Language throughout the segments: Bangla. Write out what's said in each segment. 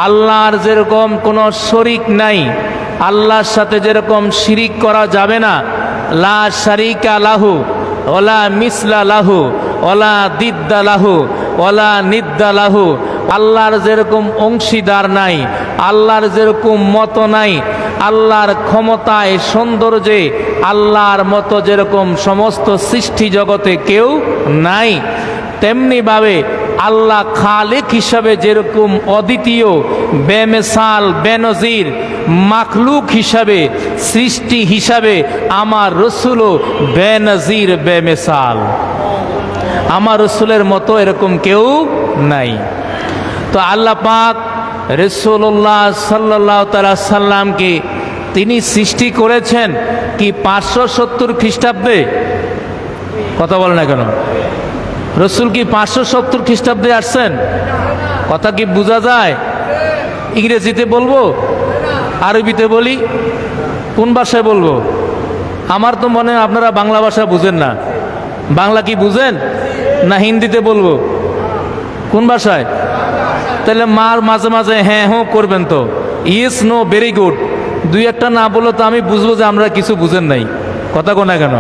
আল্লাহর যেরকম কোনো শরিক নাই, আল্লাহর সাথে যেরকম শিরিক করা যাবে না, লা শারিকা লাহু ওলা মিসলা লাহু ওলা দিদ্দা লাহু ওলা নিদ্দা লাহু, আল্লাহর যেরকম অংশীদার নাই, আল্লাহর যেরকম মতো নাই, আল্লাহর ক্ষমতায় সৌন্দর্যে আল্লাহর মতো যেরকম সমস্ত সৃষ্টি জগতে কেউ নাই, তেমনিভাবে আল্লাহ খালিক হিসাবে যেরকম অদ্বিতীয়, বেমিসাল, বেনজির, মাখলুক হিসাবে, সৃষ্টি হিসাবে আমার রসুলও বেনজির, বেমিসাল। আমার রসুলের মতো এরকম কেউ নাই। তো আল্লাহ পাক রাসূলুল্লাহ সাল্লাল্লাহু তাআলা সাল্লামকে তিনি সৃষ্টি করেছেন কি 570 খ্রিস্টাব্দে? কথা বলে না কেন? রসুল কি 570 খ্রিস্টাব্দে আসছেন? কথা কি বোঝা যায়? ইংরেজিতে বলবো, আরবিতে বলি, কোন ভাষায় বলবো? আমার তো মনে হয় আপনারা বাংলা ভাষা বুঝেন না। বাংলা কি বুঝেন না হিন্দিতে বলবো? কোন ভাষায়? তাহলে মাঝে মাঝে হ্যাঁ হ্যাঁ করবেন তো, ইয়েস নো ভেরি গুড, দুই একটা না বললে তো আমি বুঝবো যে আমরা কিছু বুঝেন নাই। কথা কোনা কেন?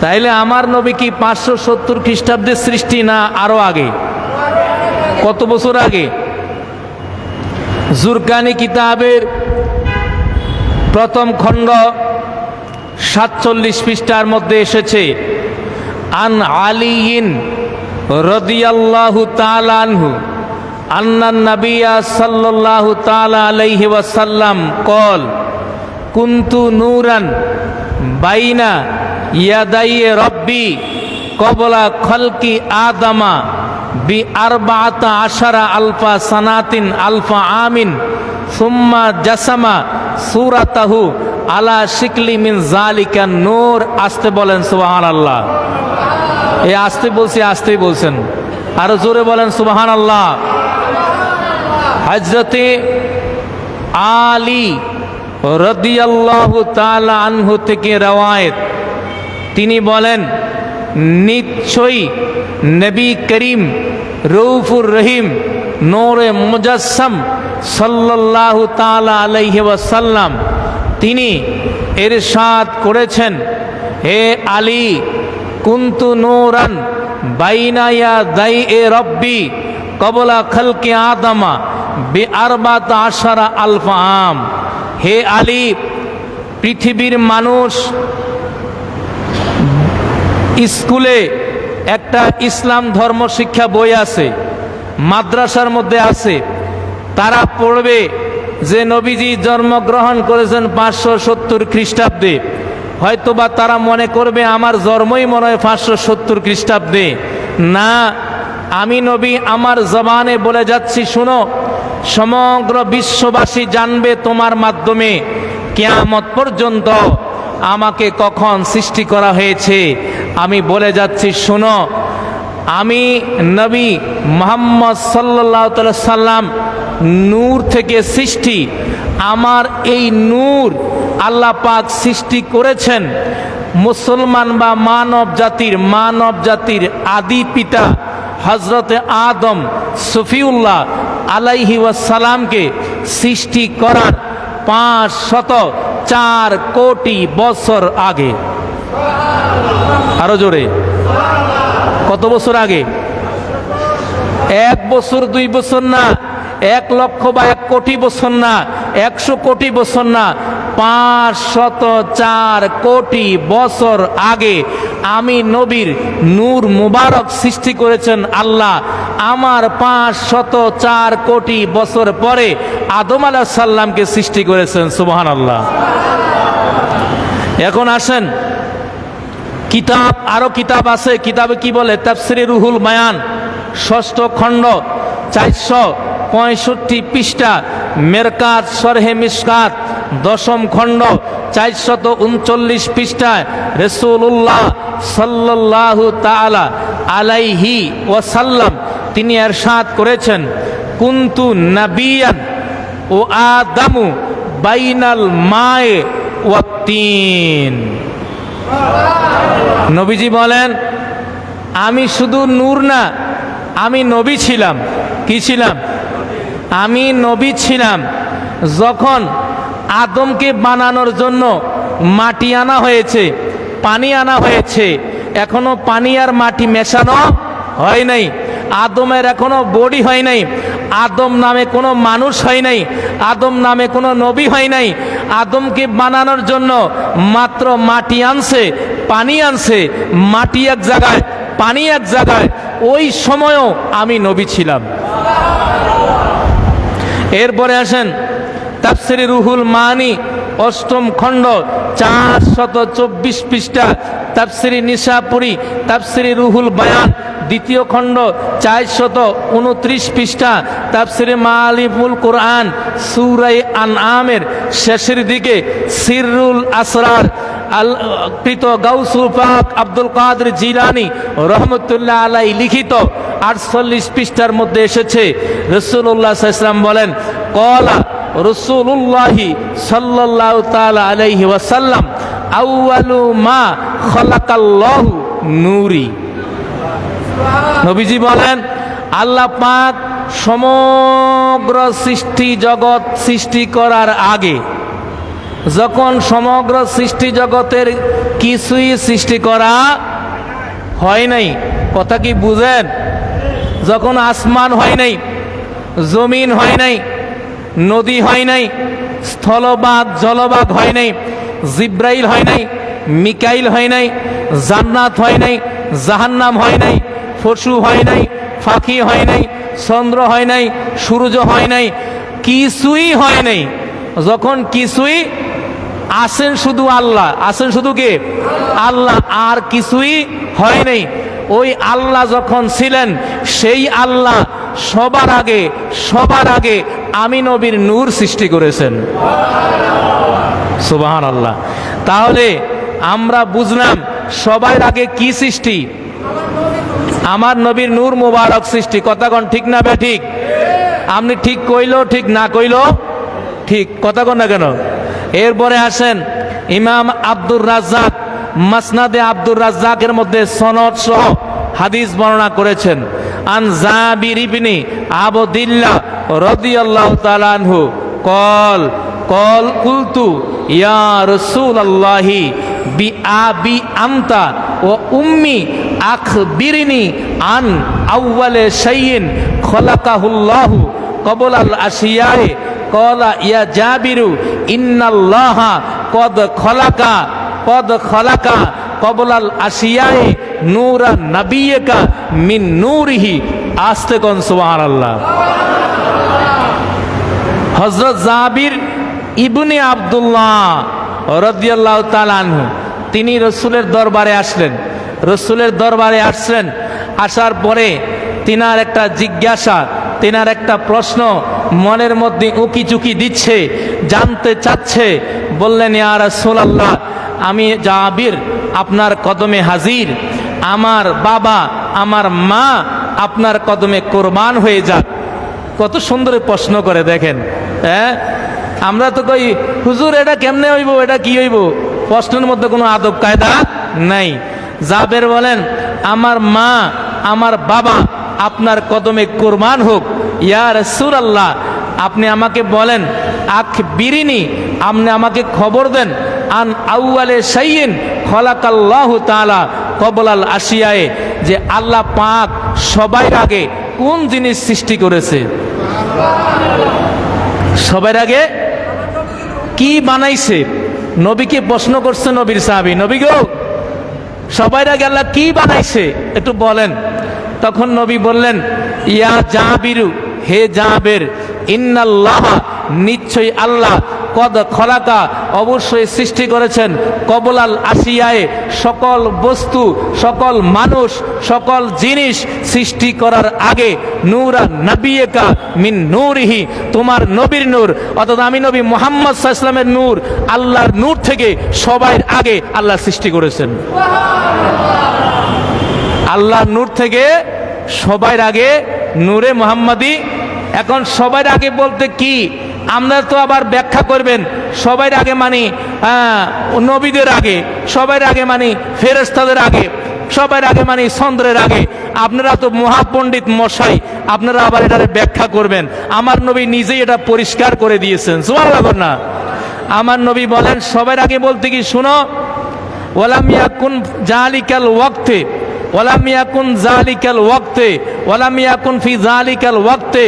তাইলে আমার নবী কি 570 খ্রিস্টাব্দের সৃষ্টি না আরো আগে? কত বছর আগে? জুরকানি কিতাবের প্রথম খণ্ড 47 পৃষ্ঠার মধ্যে এসেছে, আন আলিয়িন রাদিয়াল্লাহু তাআলা আনহু আন্নান নাবিয়্যা সাল্লাল্লাহু তাআলা আলাইহি ওয়াসাল্লাম কল কুনতু নূরান বাইনা ইয়াদাই রব্বি কবলা খলকি আদামা বি আরবাআতা আশারা আলফা সানাতিন আলফা আমিন সুম্মা জাসামা সূরাতাহু আলা শিকলি মিন যালিকা নূর। আসতে বলেন সুবহানাল্লাহ। এই আসতে বলছি, আসতেই বলছেন, আরো জোরে বলেন সুবহানাল্লাহ। হযরতে আলী রাদিয়াল্লাহু তাআলা আনহু থেকে রওয়ায়েত, তিনি বলেন নিশ্চয়ই নবী করিম রউফুর রহিম নূরে মুজাসসাম সাল্লাল্লাহু তাআলা আলাইহি ওয়াসাল্লাম তিনি ইরশাদ করেছেন, হে আলী কুনতু নূরান বাইনা ইয়াদাই রব্বি কবলা খলকি আদমা বি আরবাতা আশারা আলফা আম। হে আলী, পৃথিবীর মানুষ স্কুলে একটা ইসলাম ধর্ম শিক্ষা বই আছে, মাদ্রাসার মধ্যে আছে, তারা পড়বে যে নবীজি জন্মগ্রহণ করেছেন 570 খ্রিস্টাব্দে। হয়তোবা তারা মনে করবে আমার জন্মই মনে হয় 570 খ্রিস্টাব্দে। না, আমি নবী আমার জবানে বলে যাচ্ছি, শুনো, সমগ্র বিশ্ববাসী জানবে তোমার মাধ্যমে কিয়ামত পর্যন্ত আমাকে কখন সৃষ্টি করা হয়েছে। আমি বলে যাচ্ছি, শোনো, আমি নবী মুহাম্মদ সাল্লাল্লাহু তাআলা সাল্লাম নূর থেকে সৃষ্টি। আমার এই নূর আল্লাহ পাক সৃষ্টি করেছেন মুসলমান বা মানব জাতির আদি পিতা হযরতে আদম সফিউল্লাহ আলাইহি ওয়াসাল্লামকে সৃষ্টি করার 504 কোটি বছর আগে। আরো জোরে, কত বছর আগে? 1 বছর 2 বছর না, 1 লক্ষ বা 1 কোটি বছর না, 100 কোটি বছর না, 504 কোটি বছর আগে আমি নবীর নূর মুবারক সৃষ্টি করেছেন আল্লাহ। আমার 504 কোটি বছর পরে আদম আলাইহিস সালামকে সৃষ্টি করেছেন। সুবহানাল্লাহ। এখন আসেন, কিতাব, আরো কিতাব আছে, কিতাবে কি বলে? তাফসিরে রুহুল বায়ান 6ষ্ঠ খণ্ড 465 পৃষ্ঠা, মেরকাত শরহে মিশকাত 10ম খণ্ড 439 পৃষ্ঠায় রাসূলুল্লাহ সাল্লাল্লাহু তাআলা আলাইহি ওয়াসাল্লাম তিনি ইরশাদ করেছেন, কুনতু নাবিয়ান ও আদামু বাইনাল মায়ে ওয়াত তিন। নবীজি বলেন, আমি শুধু নূর না, আমি নবী ছিলাম। কি ছিলাম? আমি নবী ছিলাম যখন আদমকে বানানোর জন্য মাটি আনা হয়েছে, পানি আনা হয়েছে, এখনো পানি আর মাটি মেশানো হয় নাই, আদমের এখনো বডি হয় নাই, আদম নামে কোনো মানুষ হয় নাই, আদম নামে কোনো নবী হয় নাই। আদমকে বানানোর জন্য মাত্র মাটি আনছে, পানি আনছে, মাটি এক জায়গায়, পানি এক জায়গায়, ওই সময়ও আমি নবী ছিলাম। এরপরে আসেন তাফসিরে রুহুল মানি, অষ্টম খণ্ড, 424 পৃষ্ঠা, তাফসিরে নিশাপুরি, তাফসিরে রুহুল বায়ান, দ্বিতীয় খণ্ড, 429 পৃষ্ঠা, তাফসিরে মালিফুল কোরআন, সূরা আনআমের শেষের দিকে সিররুল আসরার কৃত গাউসুল পাক আব্দুল কাদের জিলানী রহমতুল্লাহ আলাই লিখিত 48 পৃষ্ঠার মধ্যে এসেছে, রাসূলুল্লাহ সাল্লাল্লাহু আলাইহি ওয়াসাল্লাম বলেন, ক্বালা রাসূলুল্লাহি সাল্লাল্লাহু তাআলা আলাইহি ওয়াসাল্লাম, আউয়ালু মা খালাকাল্লাহু নূরি। নবীজি বলেন, আল্লাহ পাক সমগ্র সৃষ্টি জগৎ সৃষ্টি করার আগে, যখন সমগ্র সৃষ্টি জগতের কিছুই সৃষ্টি করা হয় নাই, কথা কি বুঝেন? যখন আসমান হয় নাই, জমিন হয় নাই, নদী হয় নাই, স্থলভাগ জলভাগ হয় নাই, জিব্রাইল হয় নাই, মিকাইল হয় নাই, জান্নাত হয় নাই, জাহান্নাম হয় নাই, পশু হয় নাই, পাখি হয় নাই, চন্দ্র হয় নাই, সূর্য হয় নাই, কিছুই হয় নাই। যখন কিছুই, আসেন শুধু আল্লাহ, আসেন শুধু কে? আল্লাহ, আর কিছুই হয় নাই। ওই আল্লাহ যখন ছিলেন, সেই আল্লাহ সবার আগে আমি নবীর নূর সৃষ্টি করেছেন। সুবহানাল্লাহ। তাহলে আমরা বুঝলাম সবার আগে কি সৃষ্টি? আমার নবীর নূর মুবারক সৃষ্টি। কথা কোন ঠিক না বেঠিক? আপনি ঠিক কইলো ঠিক, না কইলো ঠিক, কথা কোন না কেন? এরপরে আসেন ইমাম আব্দুর রাজ্জাক মাসনাদে আব্দুর রাজ্জাকের মধ্যে সনদ সহ হাদিস বর্ণনা করেছেন। আন জাবির ইবনে আবদিল্লাহ রাদিয়াল্লাহু তাআলা আনহু কল কুলতু ইয়া রাসূলুল্লাহি বিআবি আনতা ওয়া উম্মি আখবিরনি আন আউয়ালে শাইইন খলাকাহুল্লাহু ক্বাবলাল আশিয়ায়ে ক্বালা ইয়া জাবিরু ইন্নাল্লাহা কদ খলাকা ক্বাবলাল আশিয়ায়ে নূরা নাবিয়্যিকা মিন নূরিহি। আস্তে কোন সুবহানাল্লাহ। হযরত জাবির ইবনে আব্দুল্লাহ রাদিয়াল্লাহু তাআলা আনহু তিনি রাসূলের দরবারে আসলেন। রাসূলের দরবারে আসলেন, আসার পরে তিনার একটা জিজ্ঞাসা, তিনার একটা প্রশ্ন মনের মধ্যে উকি চুকি দিচ্ছে, জানতে চাচ্ছে। বললেন, ইয়া রাসূলুল্লাহ, আমি জাবির আপনার কদমে হাজির, আমার বাবা আমার মা আপনার কদমে কোরবান হয়ে যাক। কত সুন্দর প্রশ্ন করে দেখেন। হ্যাঁ, আমরা তো কই হুজুর এটা কেমনে হইব, এটা কি হইব? প্রশ্নের মধ্যে কোনো আদব কায়দা নাই। জাবের বলেন, আমার মা আমার বাবা আপনার কদমে কোরবান হোক। ইয়া রাসূলুল্লাহ, আপনি আমাকে বলেন, আখবিরিনি, আপনি আমাকে খবর দেন, আন আউয়ালে শাইইন খলাকাল্লাহু তাআলা ক্বাবলাল আশিয়ায়ে, যে আল্লাহ পাক সবার আগে কোন জিনিস সৃষ্টি করেছে? সবার আগে কি বানাইছে? নবীকে প্রশ্ন করছে নবীর সাহাবী, নবী গো, সবার আগে আল্লাহ কি বানাইছে একটু বলেন। তখন নবী বললেন, ইয়া জাবিরু, হে জাবের, ইন্নাল্লাহা, নিশ্চয়ই আল্লাহ, কদ খলাকা, অবশ্যই সৃষ্টি করেছেন, ক্বাবলাল আশিয়ায়ে, সকল বস্তু, সকল মানুষ, সকল জিনিস সৃষ্টি করার আগে, নূরা নাবিয়্যিকা মিন নূরিহি, তোমার নবীর নূর, অর্থাৎ আমি নবী মুহাম্মদ সাল্লাল্লাহু আলাইহি ওয়াসাল্লামের নূর, আল্লাহর নূর থেকে সবার আগে আল্লাহ সৃষ্টি করেছেন। আল্লাহর নূর থেকে সবার আগে নূরে মুহাম্মাদি। এখন সবার আগে বলতে কি? আমরা তো আবার ব্যাখ্যা করবেন, সবার আগে মানে নবীদের আগে, সবার আগে মানে ফেরেশতাদের আগে, সবার আগে মানে চন্দ্রের আগে। আপনারা তো মহাপণ্ডিত মশাই, আপনারা আবার এটারে ব্যাখ্যা করবেন। আমার নবী নিজেই এটা পরিষ্কার করে দিয়েছেন, সুবহানাল্লাহ না? আমার নবী বলেন সবার আগে বলতে কি শুনো, ওয়ালাম ইয়াকুন জালিকাল ওয়াক্তে, ওয়ালাম ইয়াকুন জালিকাল ওয়াক্তে, ওয়ালাম ইয়াকুন ফি জালিকাল ওয়াক্তে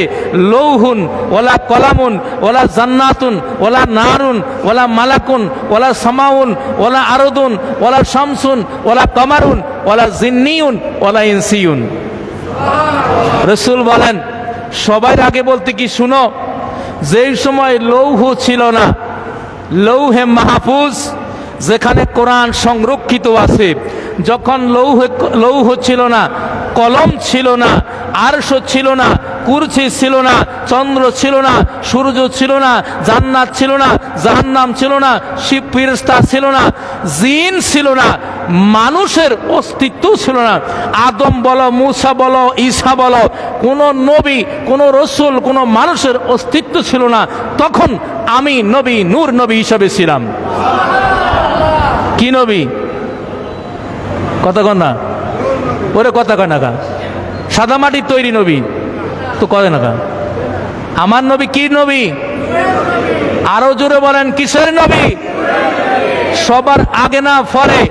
লৌহুন ওয়ালা কলামুন ওয়ালা জান্নাতুন ওয়ালা নারুন ওয়ালা মালাকুন ওয়ালা সামাউন ওয়ালা আরদুন ওয়ালা শামসুন ওয়ালা কামারুন ওয়ালা জিন্নিউন ওয়ালা ইনসিউন। রাসূল বলেন সবার আগে বলতে কি শুনো, যেই সময় লৌহ ছিল না, লৌহে মাহফুজ যেখানে কোরআন সংরক্ষিত আছে, যখন লৌহ ছিল না, কলম ছিল না, আরশ ছিল না, কুরসি ছিল না, চন্দ্র ছিল না, সূর্য ছিল না, জান্নাত ছিল না, জাহান্নাম ছিল না, শিব ফেরেশতা ছিল না, জিন ছিল না, মানুষের অস্তিত্ব ছিল না। আদম বলো, মূসা বলো, ঈসা বলো, কোন নবী, কোন রসুল, কোন মানুষের অস্তিত্ব ছিল না। তখন আমি নবী, নূর নবী হিসাবে ছিলাম। কি নবী? কথা কন না, ওরে কথা কয় না কা, সাদা মাটির তৈরি নবী তো কয় না কা। আমার নবী কি নবী? আরো জোরে বলেন, কিসের নবী? সবার আগে না পরে?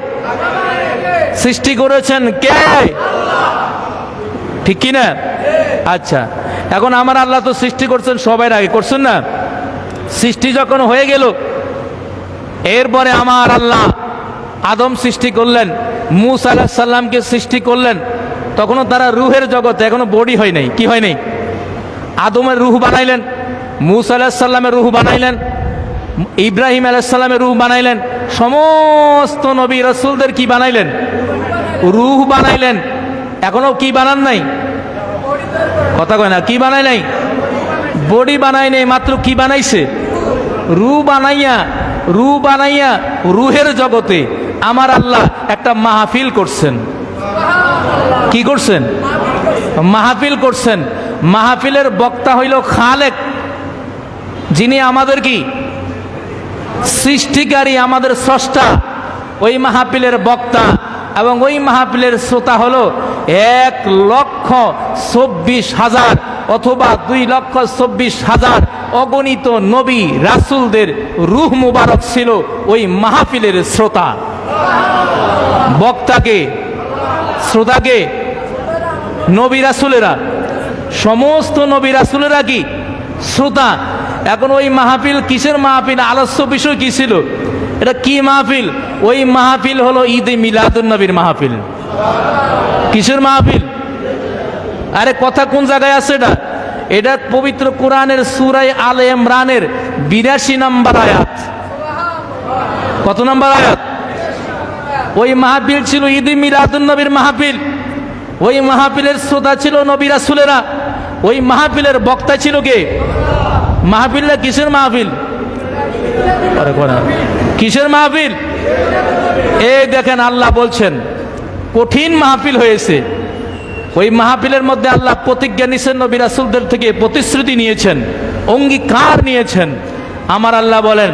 সৃষ্টি করেছেন কে? ঠিক কি না? আচ্ছা, এখন আমার আল্লাহ তো সৃষ্টি করছেন সবার আগে, করছেন না? সৃষ্টি যখন হয়ে গেল, এরপরে আমার আল্লাহ আদম সৃষ্টি করলেন, মূসা আলাইহিস সালামকে সৃষ্টি করলেন। তখনও তারা রুহের জগতে, এখনো বডি হয় নাই। কি হয় নাই? আদমের রুহ বানাইলেন, মূসা আলাইহিস সালামের রুহ বানাইলেন, ইব্রাহিম আলাইহিস সালামের রুহ বানাইলেন, সমস্ত নবী রাসূলদের কি বানাইলেন? রুহ বানাইলেন। এখনো কি বানান নাই? কথা কয় না, কি বানাই নাই? বডি বানাই নাই, মাত্র কি বানাইছে? রুহ বানাইয়া, রুহ বানাইয়া রুহের জগতে আমার আল্লাহ একটা মাহফিল করছেন। কি করছেন? মাহফিল করছেন। মাহফিলের বক্তা হইল খালেক, যিনি আমাদের কি সৃষ্টিকারী, আমাদের স্রষ্টা। ওই মাহফিলের বক্তা এবং ওই মাহফিলের শ্রোতা হলো 1,24,000 অথবা 2,24,000 অগণিত নবী রাসূলদের রূহ মুবারক ছিল ওই মাহফিলের শ্রোতা। বক্তাকে, শ্রোতাকে নবী রাসূলেরা, সমস্ত নবী রাসূলেরা কি শ্রোতা। এখন ওই মাহফিল কিসের মাহফিল? আলোচ্য বিষয় কি ছিল? এটা কি মাহফিল? ওই মাহফিল হলো ঈদে মিলাদুন নবীর মাহফিল। কিসের মাহফিল? আরে কথা কোন জায়গায় আছে এটা? এটা পবিত্র কোরআনের সূরা আলে ইমরানের 82 নম্বর আয়াত। কত নম্বর আয়াত? ওই মাহফিল ছিল ঈদে মিলাদুন নবীর মাহফিল। ওই মাহফিলের শ্রোতা ছিল নবী রাসূলেরা। ওই মাহফিলের বক্তা ছিল কে? মাহফিলটা কিসের মাহফিল? আরে কোনা কিসের মাহফিল? এই দেখেন আল্লাহ বলছেন কঠিন মাহফিল হয়েছে। ওই মাহফিলের মধ্যে আল্লাহ প্রতিজ্ঞা নিয়েছেন, নবী রাসূলদের থেকে প্রতিশ্রুতি নিয়েছেন, অঙ্গীকার নিয়েছেন। আমার আল্লাহ বলেন,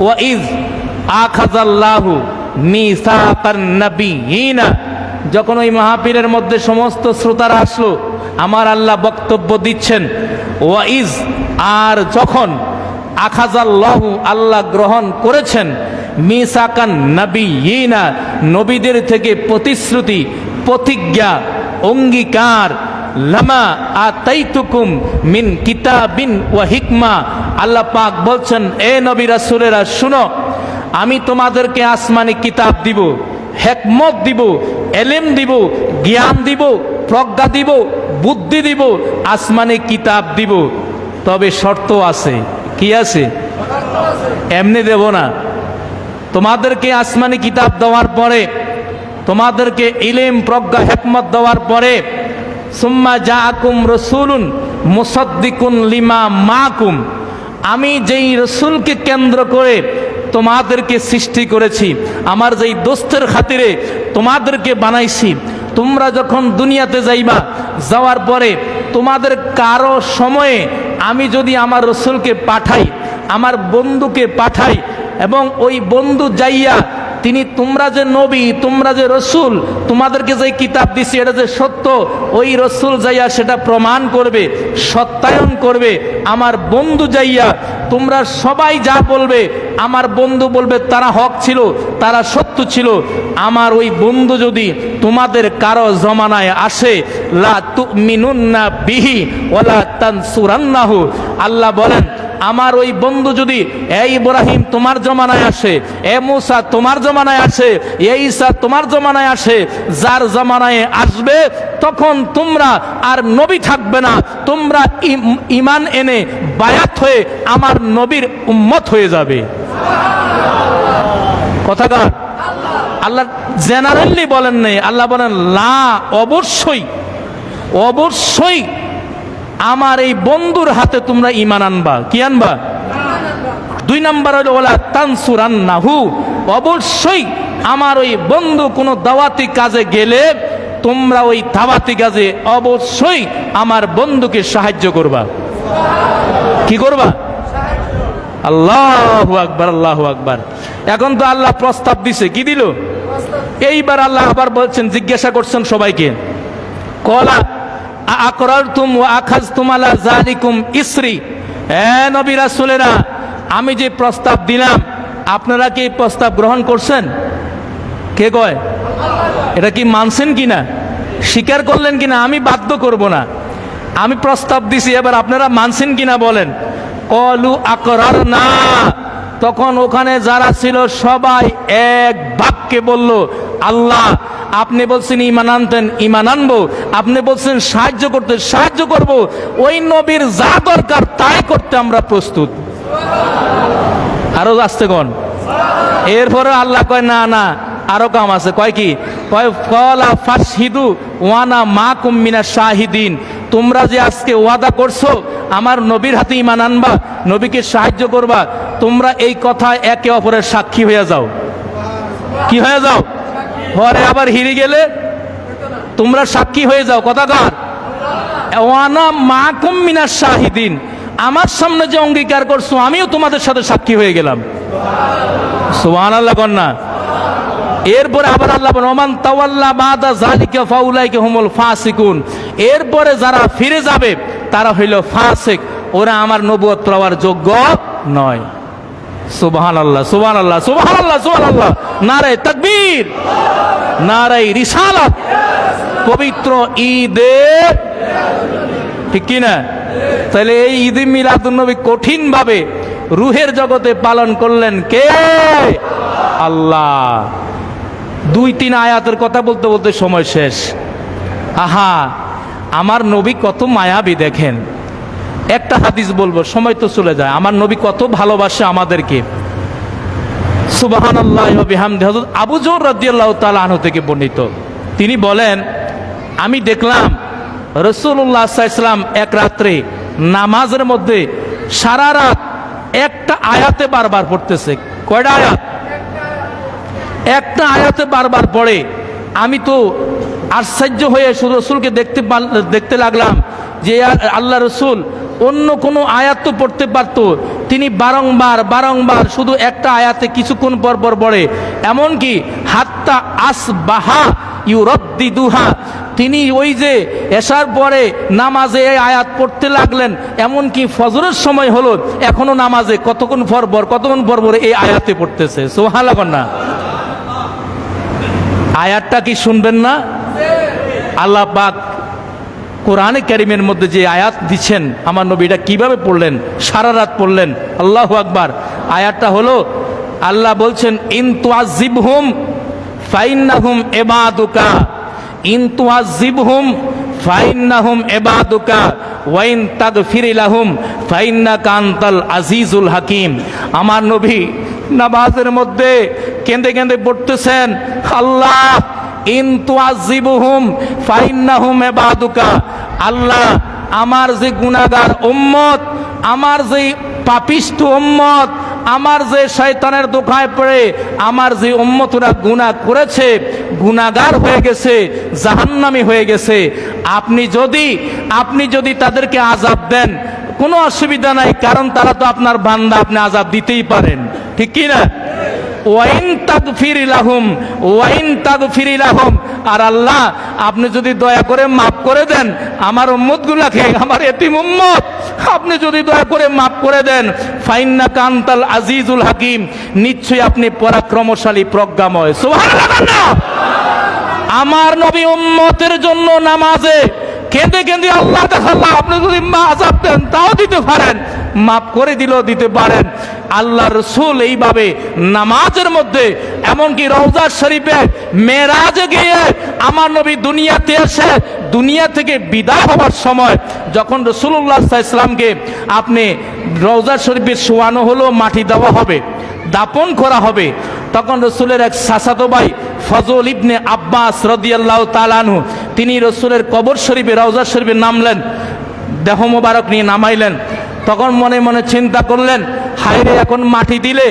ওয়াইজ আখাযাল্লাহু মিসাকান নাবিয়িনা। যখন ওই মাহফিলের মধ্যে সমস্ত শ্রোতারা আসলো, আমার আল্লাহ বক্তব্য দিচ্ছেন, ওয়াইজ, আর যখন, আখাযাল্লাহু, আল্লাহ গ্রহণ করেছেন, মিসাকান নাবিয়িনা, নবীদের থেকে প্রতিশ্রুতি, প্রতিজ্ঞা, অঙ্গীকার, লামা আতাইতুকুম মিন কিতাবিন ওয়া হিকমা। আল্লাহ পাক বলছেন, এ নবী রাসূলেরা শুনো, আমি তোমাদেরকে আসমানি কিতাব দিব, হিকমত দিব, ইলম দিব, জ্ঞান দিব, প্রজ্ঞা দিব, বুদ্ধি দিব, আসমানি কিতাব দিব। তবে শর্ত আছে। কি আছে? এমনি দেব না। তোমাদেরকে আসমানি কিতাব দেওয়ার পরে, তোমাদেরকে ইলম, প্রজ্ঞা, হিকমত দেওয়ার পরে, সুম্মা জাআকুম রাসূলুন মুসাদ্দিকুন লিমা মাকুম, আমি যেই রসুলকে কেন্দ্র করে তোমাদেরকে সৃষ্টি করেছি, আমার যেই দোস্তের খাতিরে তোমাদেরকে বানাইছি, তোমরা যখন দুনিয়াতে যাইবা, যাওয়ার পরে তোমাদের কারো সময়ে আমি যদি আমার রসুলকে পাঠাই, আমার বন্ধুকে পাঠাই, এবং ওই বন্ধু যাইয়া তিনি তোমরা যে নবী, তোমরা যে রসুল, তোমাদেরকে যে কিতাব দিছি এটা যে সত্য, ওই রসুল যাইয়া সেটা প্রমাণ করবে, সত্যায়ন করবে। আমার বন্ধু যাইয়া তোমরা সবাই যা বলবে, আমার বন্ধু বলবে তারা হক ছিল, তারা সত্য ছিল। আমার ওই বন্ধু যদি তোমাদের কারো জমানায় আসে, লা তুমিনুন্না বিহি ওয়ালা তানসুরান্নাহু, আল্লাহ বলেন আমার ওই বন্ধু যদি এ ইব্রাহিম তোমার জমানায় আসে, এ মুসা তোমার জমানায় আসে, এ ঈসা তোমার জমানায় আসে, যার জমানায় আসবে তখন তোমরা আর নবী থাকবে না, তোমরা ঈমান এনে বায়াত হয়ে আমার নবীর উম্মত হয়ে যাবে। কথাকার আল্লাহ জেনারেলি বলেন নেই, আল্লাহ বলেন লা, অবশ্যই অবশ্যই আমার এই বন্ধুর হাতে তোমরা ঈমান আনবা। কি আনবা? 2 নাম্বার হলো ওয়ালা তানসুরান্নাহু, অবশ্যই আমার ওই বন্ধু কোনো দাওয়াতি কাজে গেলে তোমরা ওই দাওয়াতি কাজে অবশ্যই আমার বন্ধুকে সাহায্য করবা। কি করবা? আল্লাহু আকবার, আল্লাহু আকবার। এখন তো আল্লাহ প্রস্তাব দিছে, কি দিল? এইবার আল্লাহ আবার বলছেন, জিজ্ঞাসা করছেন সবাইকে, কলা আকরারতুম ওয়া আখাযতুম আলা যালিকুম ইসরি, হে নবী রাসূলেরা আমি যে প্রস্তাব দিলাম আপনারা কি এই প্রস্তাব গ্রহণ করছেন? কে কয়? এটা কি মানছেন কিনা, স্বীকার করলেন কিনা? আমি বাধ্য করব না, আমি প্রস্তাব দিছি, এবার আপনারা মানছেন কিনা বলেন। কলু আকরারনা, তখন ওখানে যারা ছিল সবাই এক বাক্যে বলল, আল্লাহ আপনি বলছেন ঈমান আনতেন, ঈমান আনবো, আপনি বলছেন সাহায্য করতে, সাহায্য করব, ওই নবীর যা দরকার তাই করতে আমরা প্রস্তুত। আরো আসতে কোন? এরপরে আল্লাহ কয় না না আরো কাম আছে। কয় কি? কয় ফলা ফাশহিদু ওয়ানা মাকুম মিনাশ শাহিদিন, তোমরা যে আজকে ওয়াদা করছো আমার নবীর হাতে ঈমান আনবা, নবীকে সাহায্য করবা, তোমরা এই কথা একে অপরের সাক্ষী হয়ে যাও। কি হয়ে যাও? পরে আবার হিরে গেলে তোমরা সাক্ষী হয়ে যাও। কথাকার ওয়ানা মাকুম মিনাশ শাহিদিন, আমার সামনে যে অঙ্গীকার করছো আমিও তোমাদের সাথে সাক্ষী হয়ে গেলাম। সুবহানাল্লাহ কন্যা। এরপরে আবার আল্লাহ বলেন ওমান তাওয়াল্লা বাদা যালিকা ফাউলাইকা হুমুল ফাসিকুন, এরপরে যারা ফিরে যাবে তারা হইল ফাসিক, ওরা আমার নবুয়ত পাওয়ার যোগ্য নয়। সুবহানাল্লাহ, সুবহানাল্লাহ, সুবহানাল্লাহ, সুবহানাল্লাহ। নারে তাকবীর, নারে রিসালাত। পবিত্র ঈদে, ঠিক কি না? তাহলে এই ঈদে মিলাদুন নবী কঠিন ভাবে রুহের জগতে পালন করলেন কে? আল্লাহ। 2-3 আয়াতের কথা বলতে বলতে সময় শেষ। আহা, আমার নবী কত মায়াবী দেখেন। একটা হাদিস বলবো, সময় তো চলে যায়। আমার নবী কত ভালোবাসে আমাদেরকে। সুবহানাল্লাহি ওয়া বিহামদিহি। হযরত আবু যর রাদিয়াল্লাহু তাআলা আনহু থেকে বর্ণিত, তিনি বলেন আমি দেখলাম রাসূলুল্লাহ সাল্লাল্লাহু আলাইহি ওয়াসাল্লাম এক রাত্রে নামাজের মধ্যে সারা রাত একটা আয়াতে বারবার পড়তেছে। কয়টা আয়াত? একটা আয়াতে বারবার পড়ে। আমি তো আশ্চর্য হয়ে শুধু রসুলকে দেখতে লাগলাম যে আল্লাহ রসুল অন্য কোনো আয়াত তো পড়তে পারতো, তিনি বারংবার বারংবার শুধু একটা আয়াতে কিছুক্ষণ পর পর পড়ে। এমনকি হাত্তা আসবাহা ইউরাদ্দিদুহা, তিনি ওই যে এশার পরে নামাজে এই আয়াত পড়তে লাগলেন, এমনকি ফজরের সময় হলো এখনো নামাজে কতক্ষণ পর পর এই আয়াতে পড়তেছে। সুবহানাল্লাহ না? আয়াতটা কি শুনবেন না? আল্লাহ পাক কোরআনে কারীমের মধ্যে যে আয়াত দিচ্ছেন, আমার নবী এটা কিভাবে পড়লেন, সারা রাত পড়লেন। আল্লাহু আকবার। আয়াতটা হলো আল্লাহ বলছেন ইন তুআযিবহুম ফাইন্নাহুম ইবাদুকা, ইন তুআযিবহুম ফাইন্নাহুম ইবাদুকা ওয়া ইন তাগফির লাহুম ফাইন্নাকা আনতাল আজিজুল হাকিম। আমার নবী নামাজের মধ্যে কেঁদে কেঁদে পড়তেছেন, আল্লাহ ইন তুআযিবহুম ফাইন্নাহুম ইবাদুকা, আল্লাহ আমার যে গুনাহগার উম্মত, আমার যে পাপিষ্ঠ উম্মত, আমার যে শয়তানের দোকায় পড়ে আমার যে উম্মতরা গুনাহ করেছে, গুনাহগার হয়ে গেছে, জাহান্নামী হয়ে গেছে, আপনি যদি তাদেরকে আযাব দেন কোনো অসুবিধা নাই, কারণ তারা তো আপনার বান্দা, আপনি আযাব দিতেই পারেন। ঠিক কি না? ওয়াইন তাগফির লাহুম, ওয়াইন তাগফির লাহুম, আর আল্লাহ আপনি যদি দয়া করে মাফ করে দেন আমার উম্মতগুলাকে, আমার এতিম উম্মত, আপনি যদি দয়া করে মাফ করে দেন, ফাইন্নাকা আনতাল আজিজুল হাকিম, নিশ্চয়ই আপনি পরাক্রমশালী প্রজ্ঞাময়। সুবহানাল্লাহ। আমার নবী উম্মতের জন্য নামাজে কেঁদে কেঁদে আল্লাহ তাআলা আপনি যদি আযাব দেন তাও দিতে পারেন, মাফ করে দিলেও দিতে পারেন। আল্লাহ রসুল এইভাবে নামাজের মধ্যে, এমনকি রওজা শরীফে মেরাজে গিয়ে আমার নবী দুনিয়াতে এসে দুনিয়া থেকে বিদায় হওয়ার সময় যখন রাসূলুল্লাহ সাল্লাল্লাহু আলাইহি ওয়াসাল্লামকে আপনি রওজা শরীফে শোয়ানো হলো, মাটি দেওয়া হবে, দাপন করা হবে, তখন রসুলের এক চাচাতো ভাই ফজল ইবনে আব্বাস রাদিয়াল্লাহু তাআলা আনহু তিনি রসুলের কবর শরীফে রওজা শরীফে নামলেন, দেহ মোবারক নিয়ে নামাইলেন। তখন মনে মনে চিন্তা করলেন, হায়রে এখন মাটি দিলে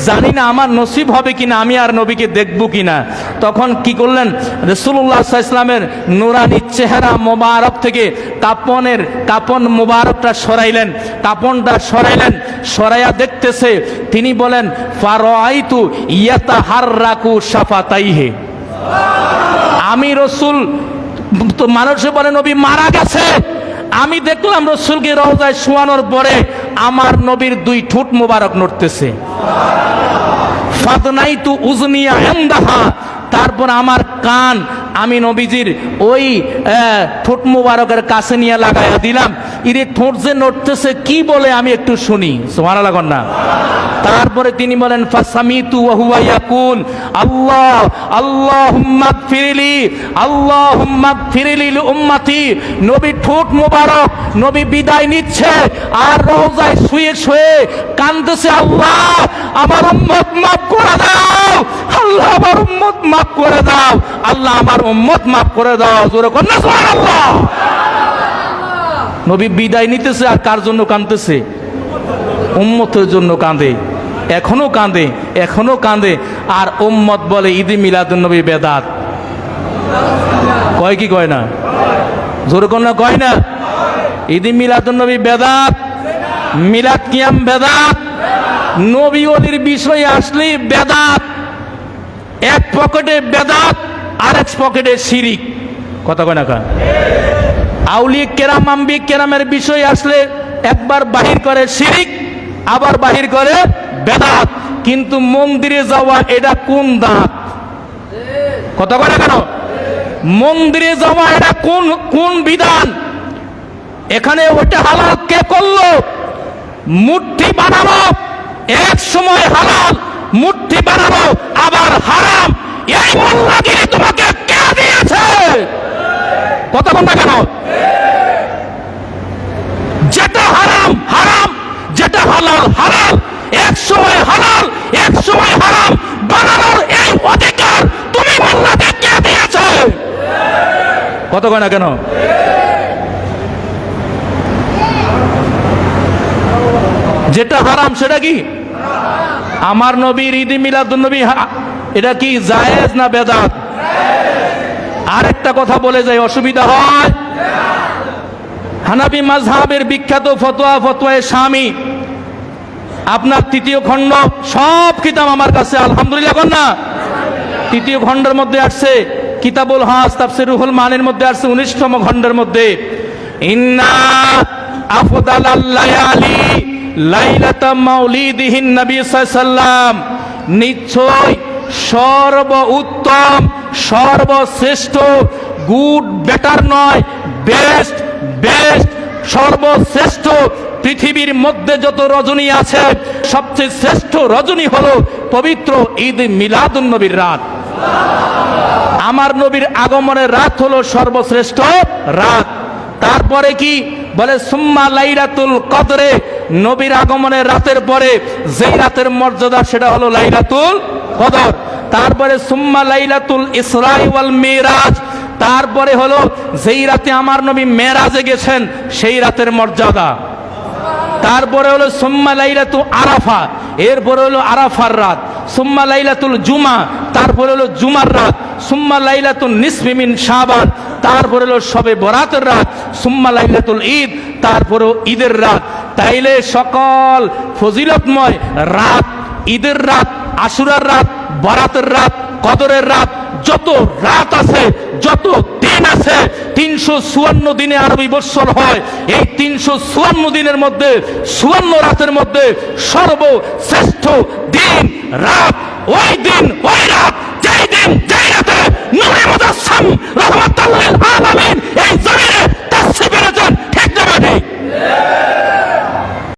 জানি না আমার নসিব হবে কিনা, আমি আর নবীকে দেখব কিনা। তখন কি করলেন, রাসূলুল্লাহ সাল্লাল্লাহু আলাইহি ওয়াসাল্লামের নুরানি চেহারা মোবারক থেকে কাপন মোবারকটা সরাইলেন, কাপনটা সরাইলেন, সরাইয়া দেখতেছে, তিনি বলেন ফারাআইতু ইয়াতাহাররাকু শাফাতাইহি, আমি রসুল, তো মানুষে বলে নবী মারা গেছে, আমি দেখলাম রসুলকে রওজায় শোয়ানোর পরে আমার নবীর দুই ঠোঁট মোবারক নড়তেছে। ফাদনাইতু উজনিয়া ইনদাহা, তারপর আমার কান আমি নবীজির ওই ঠোঁট মোবারকের কাছে নিয়ে লাগাইয়া দিলাম, ইরে ঠোঁট যে নড়তেছে কি বলে আমি একটু শুনি। সুবহানাল্লাহ না। তারপরে তিনি বলেন ফাসামিতু ওয়া হুয়া ইয়াকুল আল্লাহ আল্লাহুম্মা গফিরলি আল্লাহুম্মা গফিরলি লিউম্মতি, নবী ঠোঁট মোবারক নবী বিদায় নিচ্ছে আর রওজায় শুয়ে শুয়ে কাঁদতেছে, আল্লাহ আমার উম্মত মাফ করে দাও, আল্লাহ আমার উম্মত মাফ করে দাও, আল্লাহ আমার উম্মত মাফ করে দাও। জোরে কোন না সুবহানাল্লাহ। নবী বিদায় নিতেছে আর কার জন্য কাঁদতেছে? উম্মতের জন্য কাঁদে, এখনো কাঁদে, এখনো কাঁদে। আর উম্মত বলে ঈদে মিলাদুন নবী বেদাত, কয় কি কয় না? জোরে কোন না কয় না? ঈদে মিলাদুন নবী বেদাত, মিলাদ কিয়াম বেদাত, নবী ওলির বিষয় আসলেই বেদাত। এক পকেটে বেদাত আর এক পকেটে শিরিক, কথা কয় না? আউলিয়া কেরাম আম্বিয়া কেরামের বিষয় আসলে একবার বাহির করে শিরিক, আবার বাহির করে বেদাত। কিন্তু মন্দিরে যাওয়া এটা কোন দাঁত? কথা কয় না কেন? মন্দিরে যাওয়া এটা কোন বিধান? এখানে ওটা হালাল কে করলো? মূর্তি বানানো এক সময় হালাল, মূর্তি বানানো আবার হারাম, এই মোল্লাগিরি তোমাকে কে দিয়েছে? কথা বল না কেন? যেটা হারাম হারাম, যেটা হালাল হালাল, এক সময় হালাল এক সময় হারাম বানানোর এই অধিকার তুমি মোল্লাকে কে দিয়েছে? কথা কয় না কেন? যেটা হারাম সেটা কি? আমার নবীর ঈদে মিলাদুন নবী এটা কি জায়েজ না বেদাত? আরেকটা কথা বলে যাই, অসুবিধা হয়? হানাফি মাযহাবের বিখ্যাত ফতোয়ায়ে শামী, আপনার তৃতীয় খণ্ড, সব কিতাব আমার কাছে আলহামদুলিল্লাহ কর না। তৃতীয় খণ্ডের মধ্যে আসছে কিতাবুল হাস তাফসীর রুহুল মানির মধ্যে আসছে 19তম খণ্ডের মধ্যে, ইন্না আফদালাল লায়ালি লাইলাতা মাউলিদিহিন নবী সাল্লাল্লাহু আলাইহি ওয়াসাল্লাম, নিশ্চয় সর্ব উত্তম সর্বশ্রেষ্ঠ, গুড বেটার নয়, বেস্ট বেস্ট, সর্বশ্রেষ্ঠ পৃথিবীর মধ্যে যত রজনী আছে সবচেয়ে শ্রেষ্ঠ রজনী হলো পবিত্র ঈদ মিলাদুন নবীর রাত। আমার নবীর আগমনের রাত হলো সর্বশ্রেষ্ঠ রাত। তারপরে কি বলে? সুম্মা লাইলাতুল কদরে, নবীর আগমনের রাতের পরে যেই রাতের মর্যাদা সেটা হলো লাইলাতুল কদর। তারপরে সুম্মা লাইলাতুল ইসরা ওয়াল মিরাজ, তারপরে হলো যেই রাতে আমার নবী মেরাজে গেছেন সেই রাতের মর্যাদা। তারপরে হলো সুম্মা লাইলাতু আরাফা, এরপরে হলো আরাফার রাত। সুম্মা লাইলাতুল জুমা, তারপরে হলো জুমার রাত। সুম্মা লাইলাতুন নিসফি মিন শাবান, তারপরে হলো শবে বরাতের রাত। সুম্মা লাইলাতুল ঈদ, তারপরে ঈদের রাত। তাইলে সকল ফজিলতময় রাত, ঈদের রাত আশুরার রাত, বরাতের রাত, কদরের রাত, যত রাত আছে, যত দিন আছে, 354 দিনে আরবি বৎসর হয়। এই 354 দিনের মধ্যে 54 রাতের মধ্যে সর্বশ্রেষ্ঠ দিন রাত ওই দিন ওই রাত, যেই দিন যেই